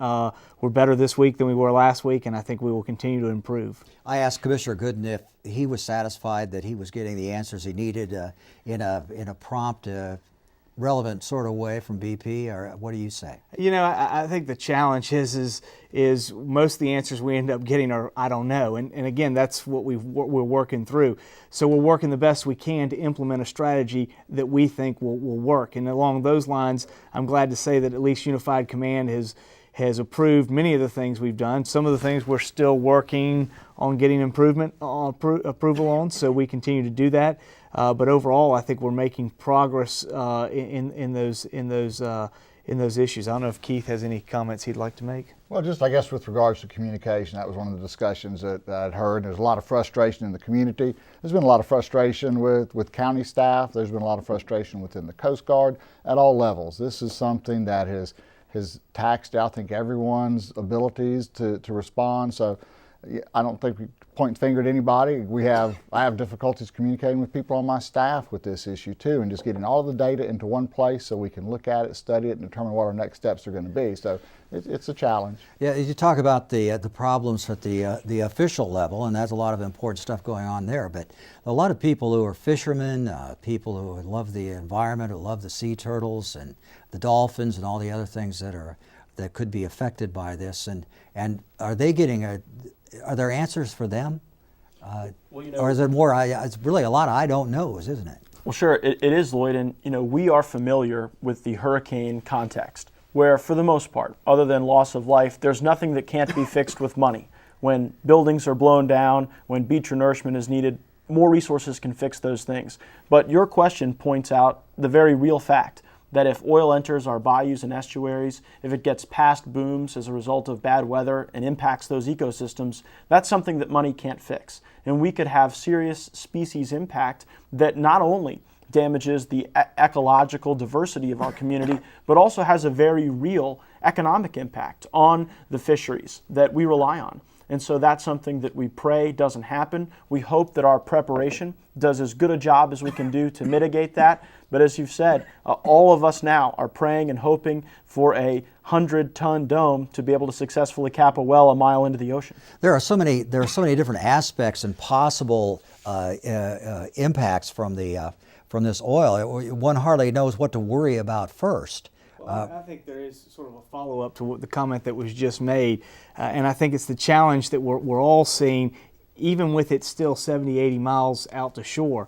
L: We're better this week than we were last week, and I think we will continue to improve.
C: I asked Commissioner Goodin if he was satisfied that he was getting the answers he needed in a prompt, relevant sort of way from BP, or what do you say?
L: You know, I think the challenge is most of the answers we end up getting are I don't know, and again, that's what we're working through. So we're working the best we can to implement a strategy that we think will work. And along those lines, I'm glad to say that at least Unified Command has approved many of the things we've done. Some of the things we're still working on getting approval on, so we continue to do that. But overall, I think we're making progress in those issues. I don't know if Keith has any comments he'd like to make.
K: Well, just I guess with regards to communication, that was one of the discussions that I'd heard. There's a lot of frustration in the community. There's been a lot of frustration with county staff. There's been a lot of frustration within the Coast Guard at all levels. This is something that has taxed, I think, everyone's abilities to respond. So I don't think we point the finger at anybody. I have difficulties communicating with people on my staff with this issue too, and just getting all the data into one place so we can look at it, study it, and determine what our next steps are going to be. So it's a challenge.
C: Yeah, you talk about the problems at the official level, and there's a lot of important stuff going on there. But a lot of people who are fishermen, people who love the environment, who love the sea turtles and the dolphins and all the other things that could be affected by this, and are they getting are there answers for them?
F: Well,
C: or is it more, it's really a lot of I don't knows, isn't it?
F: Well, sure, it is, Lloyd, and we are familiar with the hurricane context, where for the most part, other than loss of life, there's nothing that can't be fixed with money. When buildings are blown down, when beach renourishment is needed, more resources can fix those things. But your question points out the very real fact that if oil enters our bayous and estuaries, if it gets past booms as a result of bad weather and impacts those ecosystems, that's something that money can't fix. And we could have serious species impact that not only damages the ecological diversity of our community, but also has a very real economic impact on the fisheries that we rely on. And so that's something that we pray doesn't happen. We hope that our preparation does as good a job as we can do to mitigate that. But as you've said, all of us now are praying and hoping for a 100-ton dome to be able to successfully cap a well a mile into the ocean.
C: There are so many different aspects and possible impacts from this oil. One hardly knows what to worry about first.
L: Well, I think there is sort of a follow-up to the comment that was just made, and I think it's the challenge that we're all seeing, even with it still 70, 80 miles out to shore.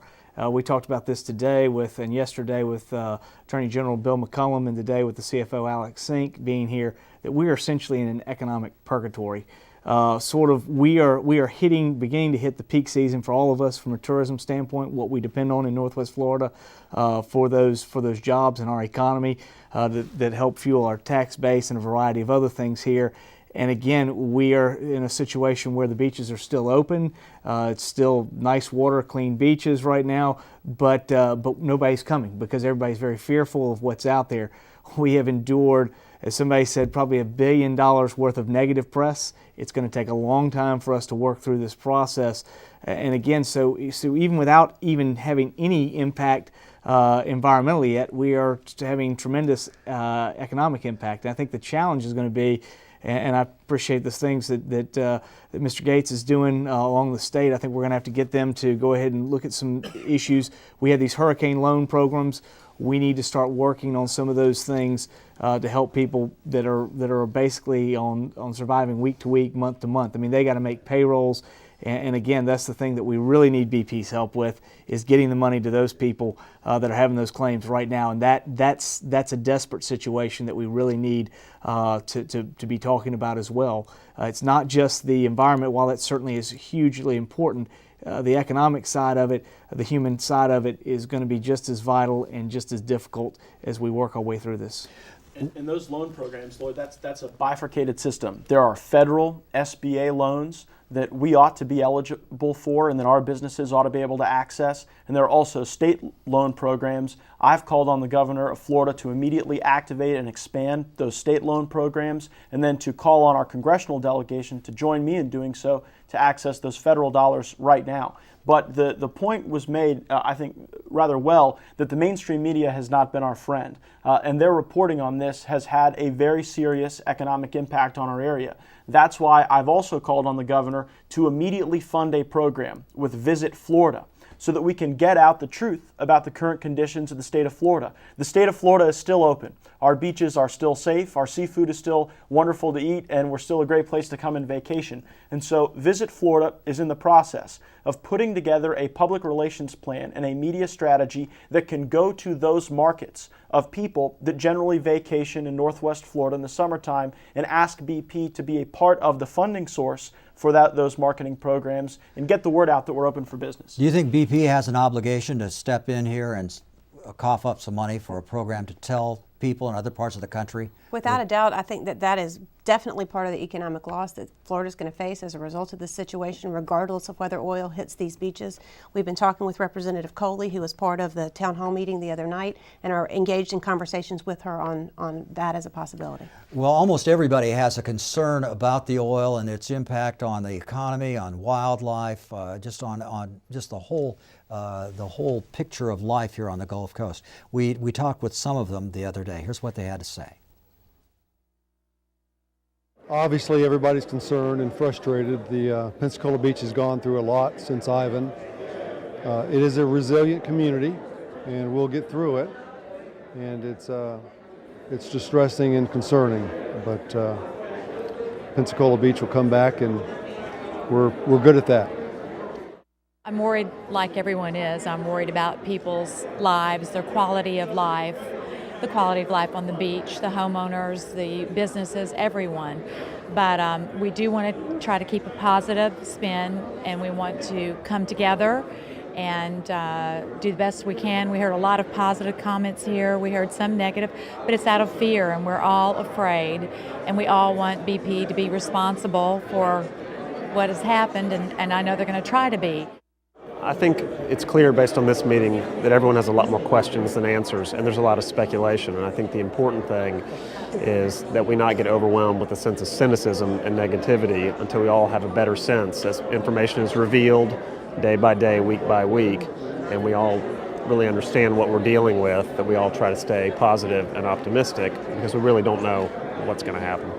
L: We talked about this today and yesterday with Attorney General Bill McCollum, and today with the CFO Alex Sink being here, that we are essentially in an economic purgatory. We are beginning to hit the peak season for all of us from a tourism standpoint, what we depend on in Northwest Florida for those jobs in our economy that help fuel our tax base and a variety of other things here. And again, we are in a situation where the beaches are still open. It's still nice water, clean beaches right now, but nobody's coming because everybody's very fearful of what's out there. We have endured, as somebody said, probably $1 billion worth of negative press. It's going to take a long time for us to work through this process. And again, so even without even having any impact environmentally yet, we are having tremendous economic impact. And I think the challenge is going to be, and I appreciate the things that Mr. Gaetz is doing along the state. I think we're going to have to get them to go ahead and look at some issues. We have these hurricane loan programs. We need to start working on some of those things to help people that are basically on surviving week to week, month to month. I mean, they got to make payrolls. And again, that's the thing that we really need BP's help with, is getting the money to those people that are having those claims right now. And that's a desperate situation that we really need to be talking about as well. It's not just the environment, while that certainly is hugely important. The economic side of it, the human side of it, is going to be just as vital and just as difficult as we work our way through this.
F: And those loan programs, Lloyd, that's a bifurcated system. There are federal SBA loans that we ought to be eligible for and that our businesses ought to be able to access. And there are also state loan programs. I've called on the governor of Florida to immediately activate and expand those state loan programs, and then to call on our congressional delegation to join me in doing so to access those federal dollars right now. But the point was made, I think, rather well, that the mainstream media has not been our friend. And their reporting on this has had a very serious economic impact on our area. That's why I've also called on the governor to immediately fund a program with Visit Florida, so that we can get out the truth about the current conditions of the state of Florida. The state of Florida is still open. Our beaches are still safe. Our seafood is still wonderful to eat, and we're still a great place to come and vacation. And so Visit Florida is in the process of putting together a public relations plan and a media strategy that can go to those markets of people that generally vacation in Northwest Florida in the summertime and ask BP to be a part of the funding source for those marketing programs and get the word out that we're open for business.
C: Do you think BP has an obligation to step in here and cough up some money for a program to tell people in other parts of the country?
D: Without a doubt, I think that is definitely part of the economic loss that Florida's going to face as a result of this situation, regardless of whether oil hits these beaches. We've been talking with Representative Coley, who was part of the town hall meeting the other night, and are engaged in conversations with her on that as a possibility.
C: Well, almost everybody has a concern about the oil and its impact on the economy, on wildlife, just the whole picture of life here on the Gulf Coast. We talked with some of them the other day. Here's what they had to say.
M: Obviously, everybody's concerned and frustrated. The Pensacola beach has gone through a lot since Ivan. It is a resilient community, and we'll get through it. And it's distressing and concerning, but Pensacola Beach will come back, and we're good at that.
N: I'm worried, like everyone is. I'm worried about people's lives, their quality of life, the quality of life on the beach, the homeowners, the businesses, everyone. But we do want to try to keep a positive spin, and we want to come together and do the best we can. We heard a lot of positive comments here. We heard some negative, but it's out of fear, and we're all afraid, and we all want BP to be responsible for what has happened, and I know they're going to try to be.
O: I think it's clear based on this meeting that everyone has a lot more questions than answers, and there's a lot of speculation. And I think the important thing is that we not get overwhelmed with a sense of cynicism and negativity until we all have a better sense as information is revealed day by day, week by week, and we all really understand what we're dealing with, that we all try to stay positive and optimistic because we really don't know what's going to happen.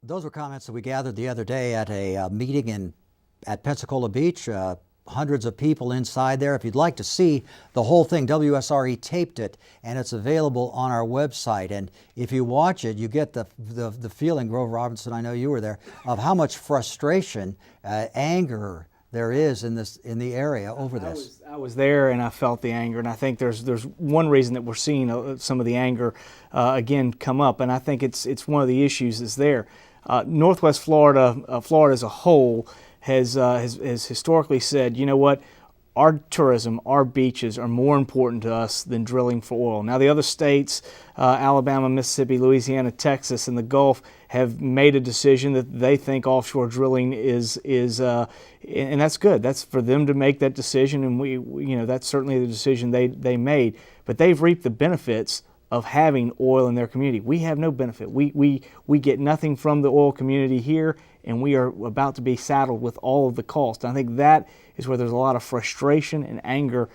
C: Those were comments that we gathered the other day at a meeting at Pensacola Beach. Hundreds of people inside there. If you'd like to see the whole thing, WSRE taped it, and it's available on our website. And if you watch it, you get the feeling, Grove Robinson, I know you were there, of how much frustration, anger there is in the area over this.
L: I was there, and I felt the anger, and I think there's one reason that we're seeing some of the anger again come up, and I think it's one of the issues that's there. Northwest Florida, Florida as a whole, has historically said, you know what, our tourism, our beaches are more important to us than drilling for oil. Now the other states, Alabama, Mississippi, Louisiana, Texas, and the Gulf have made a decision that they think offshore drilling is and that's good. That's for them to make that decision, and we that's certainly the decision they made. But they've reaped the benefits of having oil in their community. We have no benefit. We get nothing from the oil community here, and we are about to be saddled with all of the cost. And I think that is where there's a lot of frustration and anger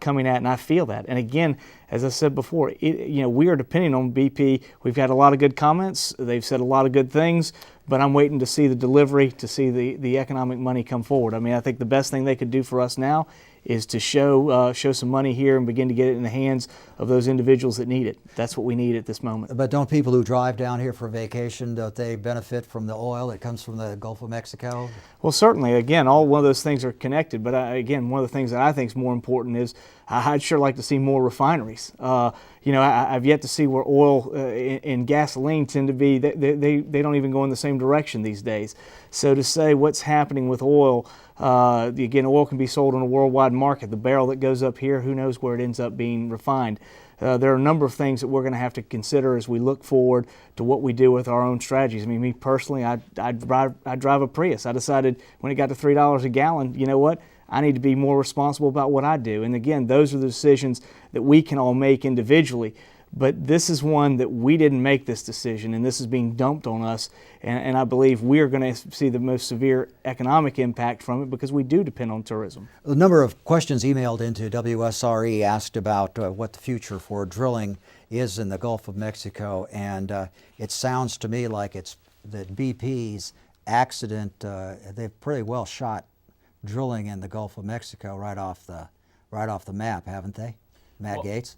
L: coming at, and I feel that. And again, as I said before, we are depending on BP. We've had a lot of good comments. They've said a lot of good things, but I'm waiting to see the delivery, to see the economic money come forward. I mean, I think the best thing they could do for us now is to show some money here and begin to get it in the hands of those individuals that need it. That's what we need at this moment.
C: But don't people who drive down here for vacation, don't they benefit from the oil that comes from the Gulf of Mexico?
L: Well, certainly. Again, one of those things are connected. But again, one of the things that I think is more important is I'd sure like to see more refineries. I've yet to see where oil and gasoline tend to be. They don't even go in the same direction these days. So to say what's happening with oil, again, oil can be sold on a worldwide market. The barrel that goes up here, who knows where it ends up being refined. There are a number of things that we're going to have to consider as we look forward to what we do with our own strategies. I mean, me personally, I drive a Prius. I decided when it got to $3 a gallon, you know what? I need to be more responsible about what I do. And again, those are the decisions that we can all make individually. But this is one that we didn't make this decision, and this is being dumped on us. And I believe we are going to see the most severe economic impact from it because we do depend on tourism.
C: A number of questions emailed into WSRE asked about what the future for drilling is in the Gulf of Mexico, and it sounds to me like it's that BP's accident, they've pretty well shot drilling in the Gulf of Mexico right off the map, haven't they? Matt Gaetz?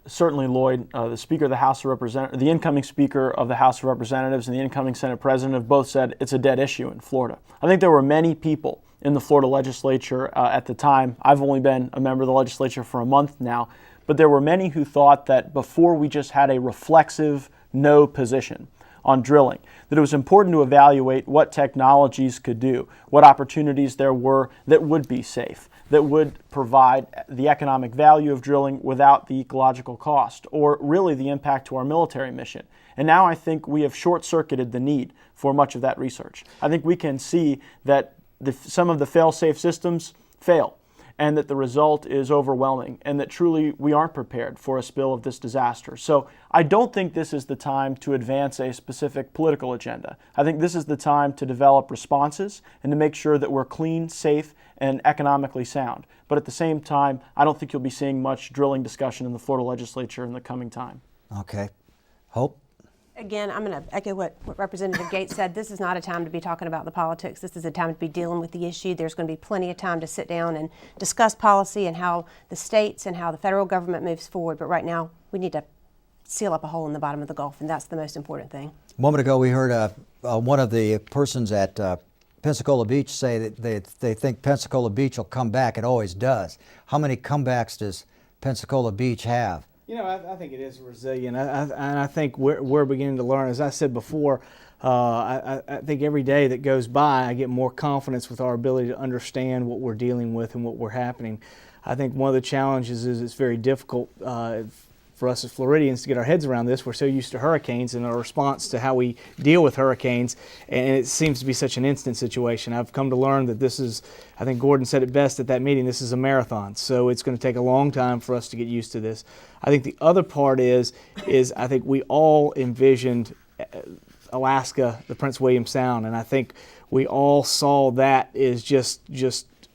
F: Certainly, Lloyd. The Speaker of the House of Representatives, the incoming Speaker of the House of Representatives and the incoming Senate President have both said it's a dead issue in Florida. I think there were many people in the Florida legislature at the time. I've only been a member of the legislature for a month now, but there were many who thought that before we just had a reflexive no position on drilling, that it was important to evaluate what technologies could do, what opportunities there were that would be safe, that would provide the economic value of drilling without the ecological cost, or really the impact to our military mission. And now I think we have short-circuited the need for much of that research. I think we can see that some of the fail-safe systems fail, and that the result is overwhelming, and that truly we aren't prepared for a spill of this disaster. So I don't think this is the time to advance a specific political agenda. I think this is the time to develop responses and to make sure that we're clean, safe, and economically sound. But at the same time, I don't think you'll be seeing much drilling discussion in the Florida legislature in the coming time.
C: Okay. Hope?
D: Again, I'm going to echo what Representative Gaetz said. This is not a time to be talking about the politics. This is a time to be dealing with the issue. There's going to be plenty of time to sit down and discuss policy and how the states and how the federal government moves forward. But right now, we need to seal up a hole in the bottom of the Gulf, and that's the most important thing.
C: A moment ago, we heard one of the persons at Pensacola Beach say that they think Pensacola Beach will come back. It always does. How many comebacks does Pensacola Beach have?
L: I think it is resilient, and I think we're beginning to learn. As I said before, I think every day that goes by, I get more confidence with our ability to understand what we're dealing with and what we're happening. I think one of the challenges is it's very difficult for us as Floridians to get our heads around this. We're so used to hurricanes and our response to how we deal with hurricanes, and it seems to be such an instant situation. I've come to learn that this is, I think Gordon said it best at that meeting, this is a marathon, so it's going to take a long time for us to get used to this. I think the other part is I think we all envisioned Alaska, the Prince William Sound, and I think we all saw that as just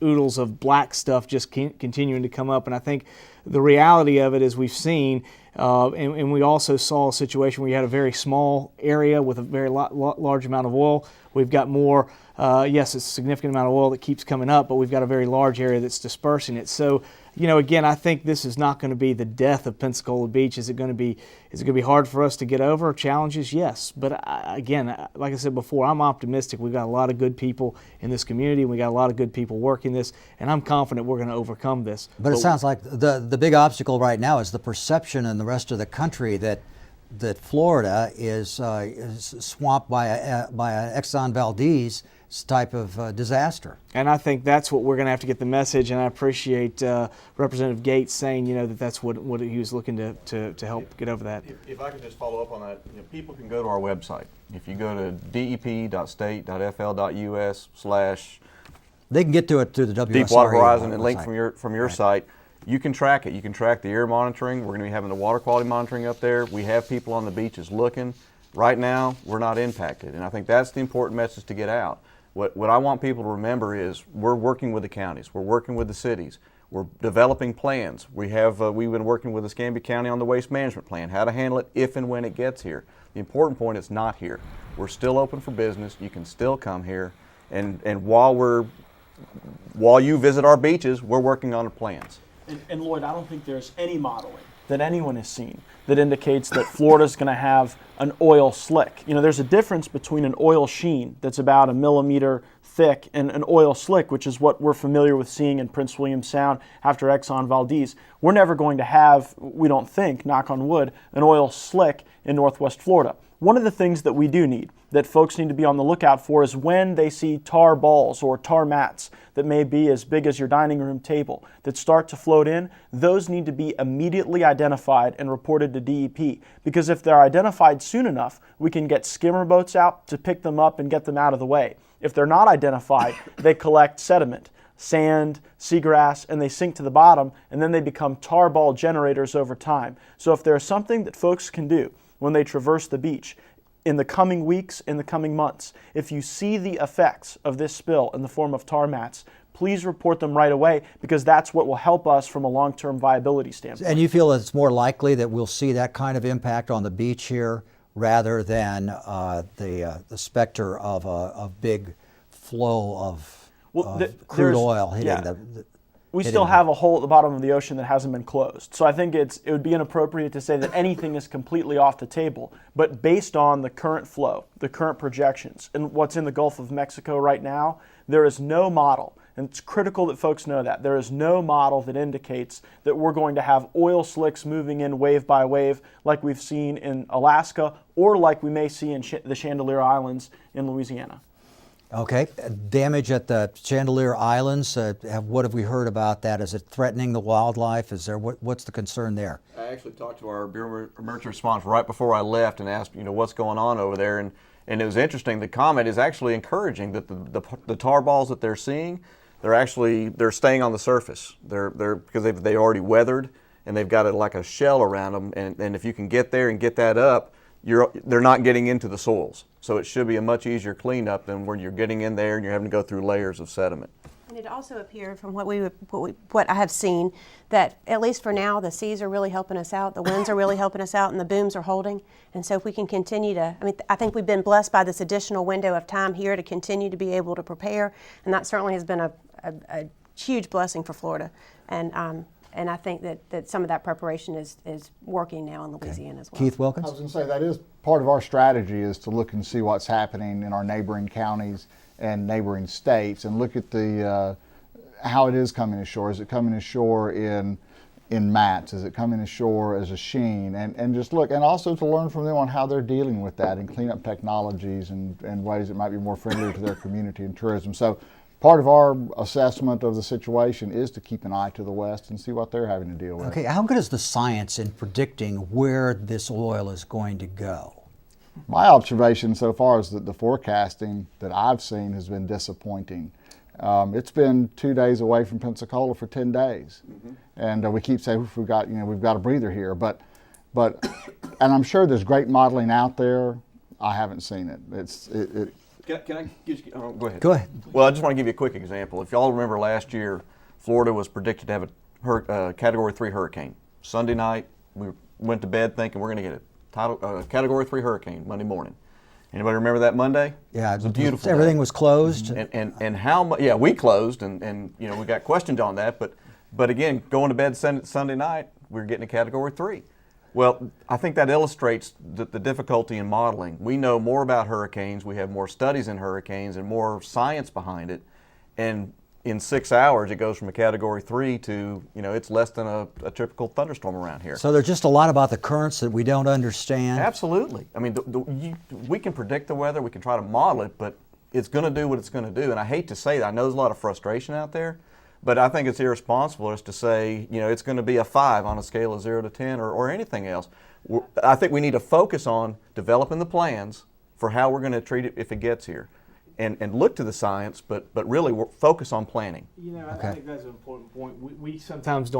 L: oodles of black stuff just continuing to come up. And I think the reality of it is we've seen, and we also saw a situation where you had a very small area with a very large amount of oil. We've got more, yes, it's a significant amount of oil that keeps coming up, but we've got a very large area that's dispersing it. So, you know, again, I think this is not going to be the death of Pensacola Beach. Is it going to be hard for us to get over? Challenges, yes. But again, like I said before, I'm optimistic. We've got a lot of good people in this community. We got a lot of good people working this, and I'm confident we're going to overcome this.
C: But it sounds like the big obstacle right now is the perception in the rest of the country that Florida is swamped by an Exxon Valdez type of disaster.
L: And I think that's what we're going to have to get the message, and I appreciate Representative Gaetz saying, you know, that's what he was looking to help get over that.
E: If I could just follow up on that, you know, people can go to our website. If you go to dep.state.fl.us/
C: they can get to it through the WSRE
E: Deepwater Horizon and
C: website.
E: link from your site. You can track it. You can track the air monitoring. We're going to be having the water quality monitoring up there. We have people on the beaches looking. Right now, we're not impacted, and I think that's the important message to get out. What I want people to remember is we're working with the counties. We're working with the cities. We're developing plans. We've been working with Escambia County on the waste management plan, how to handle it if and when it gets here. The important point is not here. We're still open for business. You can still come here, and while you visit our beaches, we're working on the plans.
F: And Lloyd, I don't think there's any modeling that anyone has seen that indicates that Florida's going to have an oil slick. You know, there's a difference between an oil sheen that's about 1 millimeter thick and an oil slick, which is what we're familiar with seeing in Prince William Sound after Exxon Valdez. We're never going to have, we don't think, knock on wood, an oil slick in Northwest Florida. One of the things that we do need, that folks need to be on the lookout for, is when they see tar balls or tar mats that may be as big as your dining room table that start to float in, those need to be immediately identified and reported to DEP. Because if they're identified soon enough, we can get skimmer boats out to pick them up and get them out of the way. If they're not identified, they collect sediment, sand, seagrass, and they sink to the bottom, and then they become tar ball generators over time. So if there's something that folks can do when they traverse the beach in the coming weeks, in the coming months, if you see the effects of this spill in the form of tar mats, please report them right away, because that's what will help us from a long-term viability standpoint.
C: And you feel it's more likely that we'll see that kind of impact on the beach here rather than the specter of a big flow of crude oil hitting the
F: we still have a hole at the bottom of the ocean that hasn't been closed. So I think it would be inappropriate to say that anything is completely off the table. But based on the current flow, the current projections, and what's in the Gulf of Mexico right now, there is no model, and it's critical that folks know that, there is no model that indicates that we're going to have oil slicks moving in wave by wave like we've seen in Alaska or like we may see in the Chandelier Islands in Louisiana.
C: Okay, damage at the Chandelier Islands, what have we heard about that? Is it threatening the wildlife? Is there, what's the concern there?
E: I actually talked to our Bureau of Emergency Response right before I left and asked, what's going on over there, and it was interesting. The comment is actually encouraging that the tar balls that they're seeing, they're staying on the surface. Because they already weathered and they've got like a shell around them, and if you can get there and get that up, they're not getting into the soils. So it should be a much easier cleanup than when you're getting in there and you're having to go through layers of sediment.
D: And it also appeared from what I have seen that at least for now the seas are really helping us out, the winds are really helping us out, and the booms are holding. And so if we can continue to, I think we've been blessed by this additional window of time here to continue to be able to prepare, and that certainly has been a huge blessing for Florida. And I think that some of that preparation is working now in Louisiana as well.
C: Keith Wilkins?
K: I was going to say that is part of our strategy, is to look and see what's happening in our neighboring counties and neighboring states, and look at how it is coming ashore. Is it coming ashore in in mats? Is it coming ashore as a sheen? And just look, and also to learn from them on how they're dealing with that and cleanup technologies and ways that might be more friendly to their community and tourism. So part of our assessment of the situation is to keep an eye to the west and see what they're having to deal with.
C: Okay, how good is the science in predicting where this oil is going to go?
K: My observation so far is that the forecasting that I've seen has been disappointing. It's been 2 days away from Pensacola for 10 days. And we keep saying we've got a breather here, but and I'm sure there's great modeling out there. I haven't seen it.
E: Can I just, go ahead.
C: Go ahead.
E: Well, I just want to give you a quick example. If y'all remember last year, Florida was predicted to have a Category 3 hurricane. Sunday night, we went to bed thinking we're going to get a Category 3 hurricane Monday morning. Anybody remember that Monday?
C: Yeah,
E: it was a beautiful
C: everything
E: day.
C: was closed.
E: And how much? Yeah, we closed, and we got questioned on that. But again, going to bed Sunday night, we were getting a Category 3. Well, I think that illustrates the difficulty in modeling. We know more about hurricanes, we have more studies in hurricanes and more science behind it, and in 6 hours it goes from a Category 3 to, it's less than a typical thunderstorm around here.
C: So there's just a lot about the currents that we don't understand.
E: Absolutely. I mean, we can predict the weather, we can try to model it, but it's going to do what it's going to do. And I hate to say that, I know there's a lot of frustration out there, but I think it's irresponsible as to say, it's going to be a 5 on a scale of 0 to 10 or anything else. I think we need to focus on developing the plans for how we're going to treat it if it gets here, and look to the science, but really focus on planning.
L: I think that's an important point. We sometimes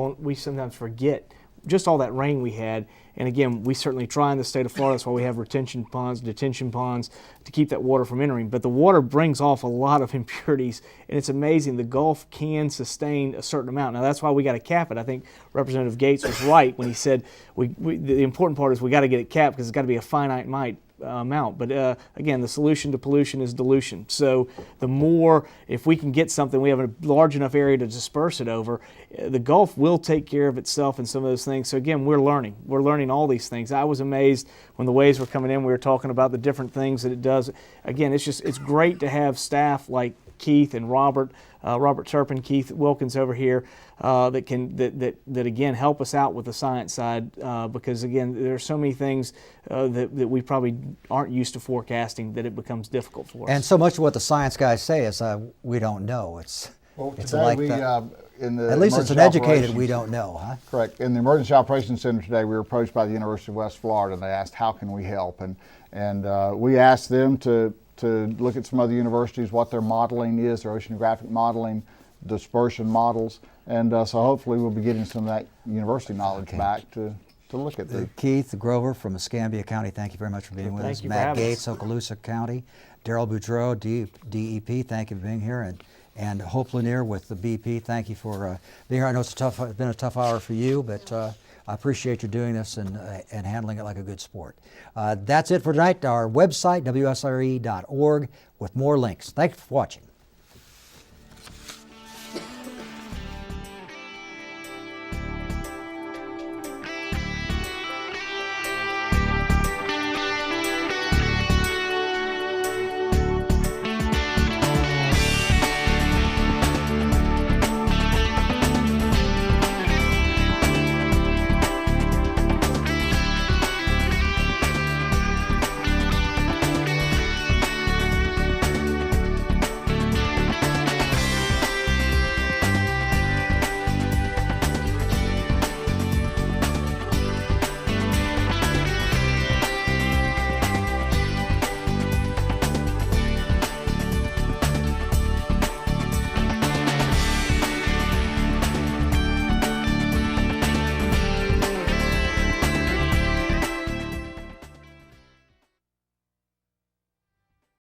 L: forget just all that rain we had. And again, we certainly try in the state of Florida. That's why we have retention ponds, detention ponds to keep that water from entering. But the water brings off a lot of impurities, and it's amazing. The Gulf can sustain a certain amount. Now that's why we got to cap it. I think Representative Gaetz was right when he said the important part is we got to get it capped because it's got to be a finite amount. But again, the solution to pollution is dilution. So the more, if we can get something, we have a large enough area to disperse it over, the Gulf will take care of itself in some of those things. So again, we're learning all these things. I was amazed when the waves were coming in, we were talking about the different things that it does. Again, it's great to have staff like Keith and Robert Turpin, Keith Wilkins over here, that again help us out with the science side, because again there are so many things that we probably aren't used to forecasting that it becomes difficult for us.
C: And so much of what the science guys say is we don't know. It's
K: today
C: like
K: in the
C: at least it's an educated we don't know, huh?
K: Correct. In the Emergency Operations Center today, we were approached by the University of West Florida, and they asked how can we help, and we asked them to look at some other universities, what their modeling is, their oceanographic modeling, dispersion models, and so hopefully we'll be getting some of that university knowledge back to look at the
C: Keith Grover from Escambia County, thank you very much for being with us. Matt Gaetz, Okaloosa County, Darryl Boudreau, DEP, thank you for being here, and Hope Lanier with the BP, thank you for being here. I know it's been a tough hour for you, but I appreciate you doing this and handling it like a good sport. That's it for tonight. Our website, WSRE.org, with more links. Thanks for watching.